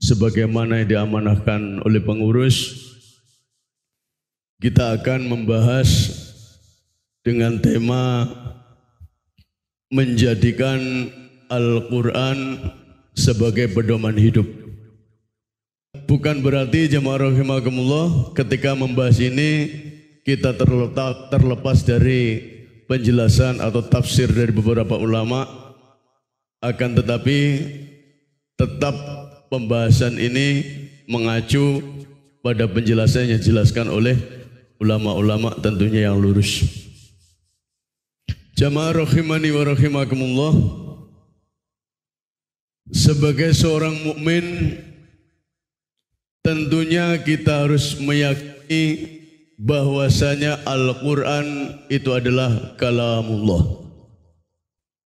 sebagaimana yang diamanahkan oleh pengurus, kita akan membahas dengan tema menjadikan Al-Quran sebagai pedoman hidup. Bukan berarti jemaah rahimakumullah ketika membahas ini kita terlepas dari penjelasan atau tafsir dari beberapa ulama, akan tetapi tetap pembahasan ini mengacu pada penjelasan yang dijelaskan oleh ulama-ulama tentunya yang lurus. Jamaah rahimani wa rahimakumullah, sebagai seorang mukmin tentunya kita harus meyakini bahwasanya Al-Quran itu adalah kalamullah.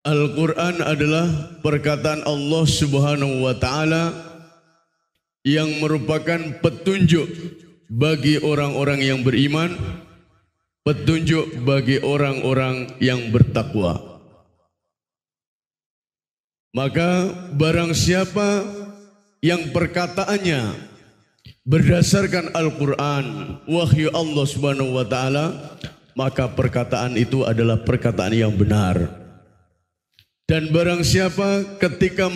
Al-Quran adalah perkataan Allah Subhanahu wa ta'ala yang merupakan petunjuk bagi orang-orang yang beriman, petunjuk bagi orang-orang yang bertakwa. Maka barang siapa yang perkataannya berdasarkan Al-Quran, wahyu Allah Subhanahu wa ta'ala, maka perkataan itu adalah perkataan yang benar. Dan barang siapa ketika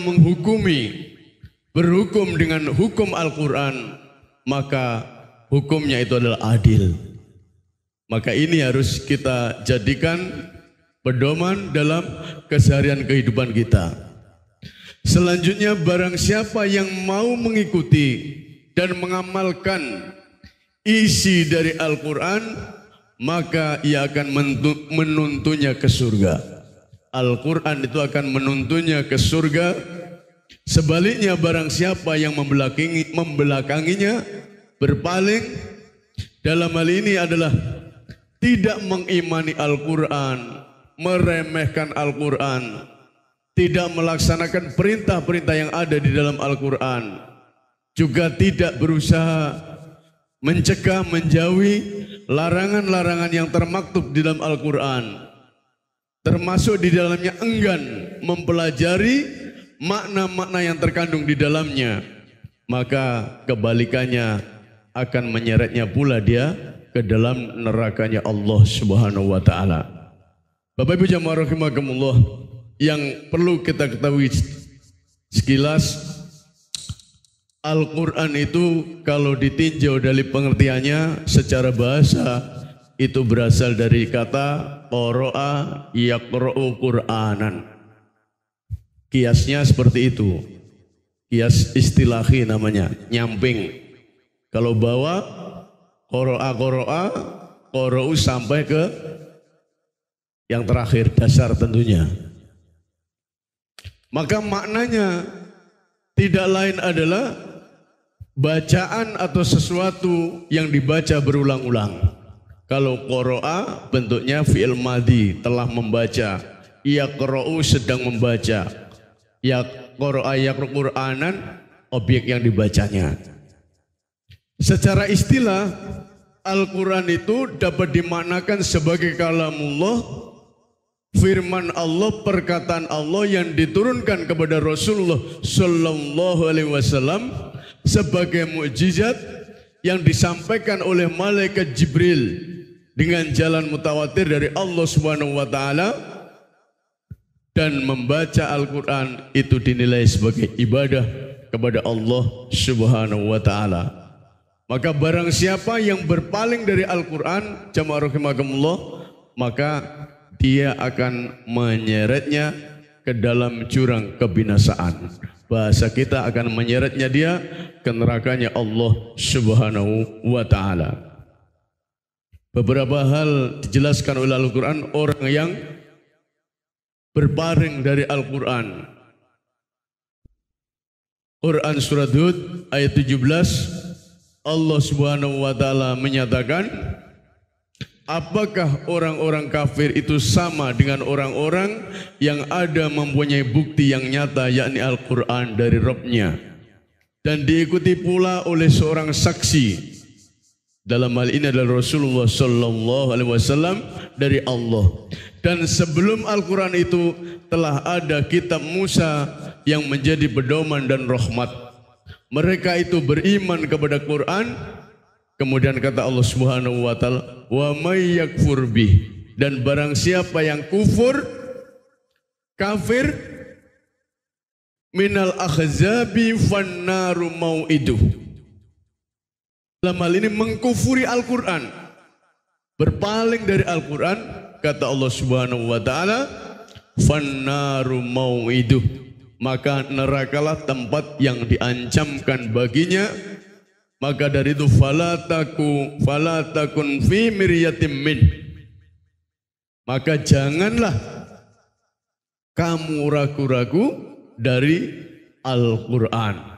berhukum dengan hukum Al-Quran, maka hukumnya itu adalah adil. Maka ini harus kita jadikan pedoman dalam keseharian kehidupan kita. Selanjutnya, barang siapa yang mau mengikuti dan mengamalkan isi dari Al-Quran, maka ia akan menuntunnya ke surga. Al-Quran itu akan menuntunnya ke surga. Sebaliknya, barang siapa yang membelakanginya, berpaling, dalam hal ini adalah tidak mengimani Al-Quran, meremehkan Al-Quran, tidak melaksanakan perintah-perintah yang ada di dalam Al-Quran, juga tidak berusaha mencegah, menjauhi larangan-larangan yang termaktub di dalam Al-Quran, termasuk di dalamnya enggan mempelajari makna-makna yang terkandung di dalamnya, maka kebalikannya akan menyeretnya pula dia ke dalam nerakanya Allah Subhanahu wa ta'ala. Bapak Ibu jamaah rahimakumullah, yang perlu kita ketahui sekilas, Al-Quran itu kalau ditinjau dari pengertiannya secara bahasa, itu berasal dari kata qara'a yaqra'u Qur'anan. Kiasnya seperti itu. Kias istilahi namanya, nyamping. Kalau bawa qara'a qara'u sampai ke yang terakhir, dasar tentunya. Maka maknanya tidak lain adalah bacaan atau sesuatu yang dibaca berulang-ulang. Kalau qara'a bentuknya fi'il madhi, telah membaca. Yaqra'u sedang membaca. Qara'a yaqra'u Qur'anan, objek yang dibacanya. Secara istilah, Al-Quran itu dapat dimaknakan sebagai kalamullah, firman Allah, perkataan Allah yang diturunkan kepada Rasulullah Sallallahu Alaihi Wasallam sebagai mukjizat yang disampaikan oleh malaikat Jibril dengan jalan mutawatir dari Allah Subhanahu wa ta'ala. Dan membaca Al-Quran itu dinilai sebagai ibadah kepada Allah Subhanahu wa ta'ala. Maka barang siapa yang berpaling dari Al-Quran, jamaah rahimakumullah, maka dia akan menyeretnya ke dalam jurang kebinasaan. Bahasa kita akan menyeretnya dia ke nerakanya Allah Subhanahu wa ta'ala. Beberapa hal dijelaskan oleh Al-Quran, orang yang berpaling dari Al-Quran. Quran Surat Hud ayat 17, Allah Subhanahu wa ta'ala menyatakan, apakah orang-orang kafir itu sama dengan orang-orang yang ada mempunyai bukti yang nyata, yakni Al-Quran dari Rabb-nya, dan diikuti pula oleh seorang saksi. Dalam hal ini adalah Rasulullah Sallallahu Alaihi Wasallam dari Allah. Dan sebelum Al-Quran itu telah ada kitab Musa yang menjadi pedoman dan rahmat. Mereka itu beriman kepada Quran. Kemudian kata Allah Subhanahu wa taala, "Wa may yakfur bih." Dan barang siapa yang kafir minal akhzabi fannaru mau'iduh. Dalam hal ini mengkufuri Al-Quran, berpaling dari Al-Quran, kata Allah Subhanahu wa taala, fannaru mau'iduh, maka nerakalah tempat yang diancamkan baginya. Maka dari itu falatakun fi miryatim min, maka janganlah kamu ragu-ragu dari Al-Quran.